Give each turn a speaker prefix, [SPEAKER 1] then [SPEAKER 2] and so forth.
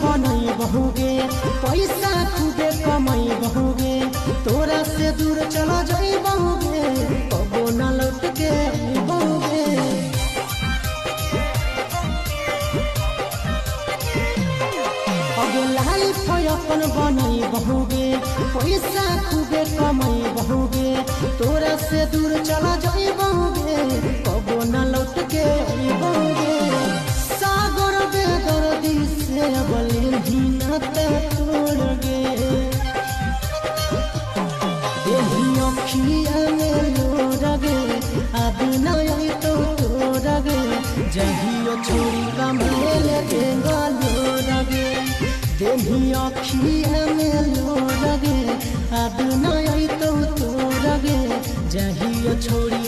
[SPEAKER 1] बनई बहुगे पैसा खूबे कमाई बहुगे तोरा से दूर चला जाई बहुगे कबो न लौट के बहुगे अगे लाइफ अपन बनई बहुगे पैसा खूबे कमाई बहुगे तोरा से दूर चला जाई बहुगे कबो न लौट के बहुगे सागर बेदर्दी से बलिन ही नाते तोड़ गे यही अखिया में लोरगे अब नहीं तो तोड़गे जहियो छोड़ी का मेले देगा लोरगे देही अखिया में लोरगे अब नहीं तो तोड़गे जहियो छोड़ी